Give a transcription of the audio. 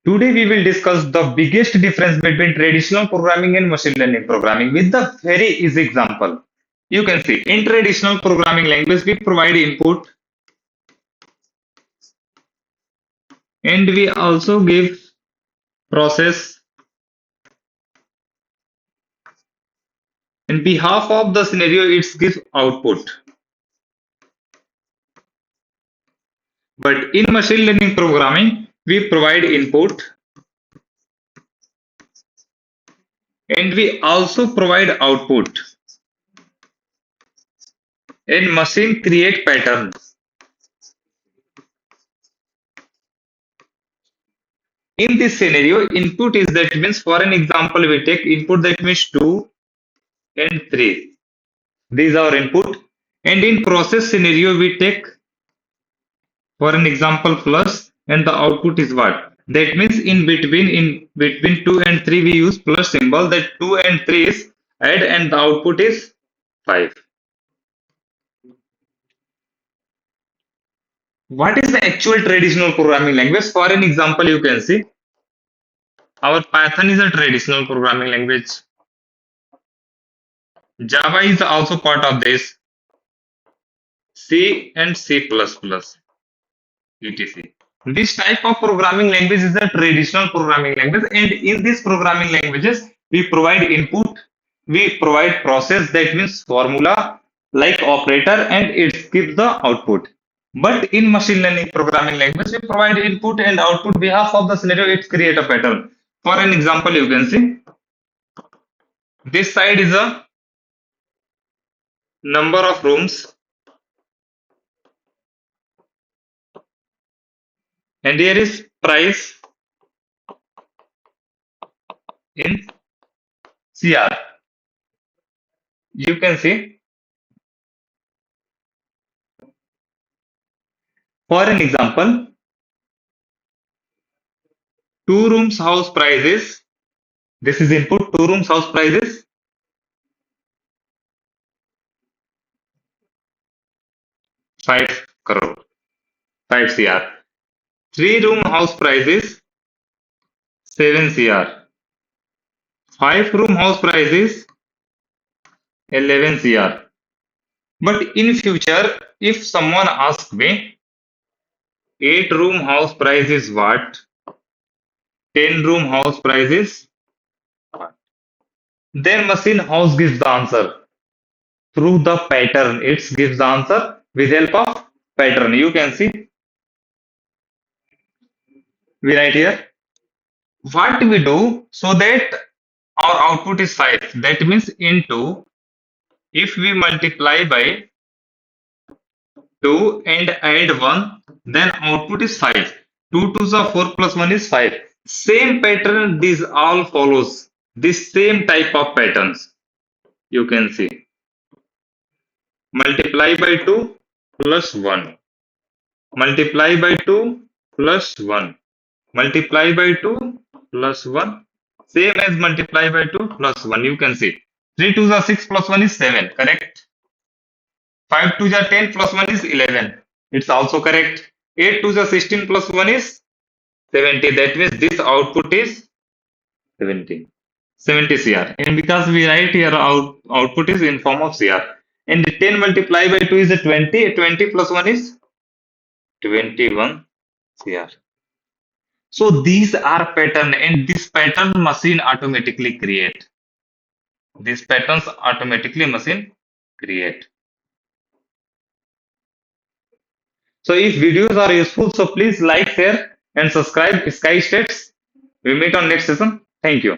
Today we will discuss the biggest difference between traditional programming and machine learning programming with the very easy example. You can see in traditional programming language we provide input and we also give process. In behalf of the scenario it gives output. But in machine learning programming we provide input and we also provide output and machine create patterns. In this scenario, input is that means for an example, we take input that means 2 and 3. These are input. And in process scenario, we take for an example plus and the output is what? That means in between 2 and 3 we use plus symbol that 2 and 3 is add and the output is 5. What is the actual traditional programming language? For an example, you can see our Python is a traditional programming language. Java is also part of this. C and C++, etc. This type of programming language is a traditional programming language, and in these programming languages, we provide input, we provide process that means formula like operator, and it gives the output. But in machine learning programming language, we provide input and output behalf of the scenario, it create a pattern. For an example, you can see this side is a number of rooms, and here is price in CR. You can see for an example, two rooms house price is this is input, two rooms house price is 5 crore, 5 CR. Three room house price is 7 CR. Five room house price is 11 CR. But in future, if someone asks me, 8 room house price is what? 10 room house price is what? Then machine house gives the answer through the pattern. It gives the answer with help of pattern. You can see we write here what we do so that our output is 5. That means into if we multiply by 2 and add 1, then output is 5. 2 2s are 4 plus 1 is 5. Same pattern, this all follows. This same type of patterns. You can see. Multiply by 2 plus 1. Multiply by 2 plus 1. Multiply by 2 plus 1. Same as multiply by 2 plus 1. You can see. 3 2s are 6 plus 1 is 7. Correct? 5 2s are 10 plus 1 is 11. It's also correct. 8 2s are 16 plus 1 is 70. That means this output is 70. 70 CR. And because we write here output is in form of CR. And 10 multiplied by 2 is a 20. 20 plus 1 is 21 CR. So these are pattern and this pattern machine automatically create. These patterns automatically machine create. So if videos are useful, so please like, share and subscribe Sky States. We meet on next session. Thank you.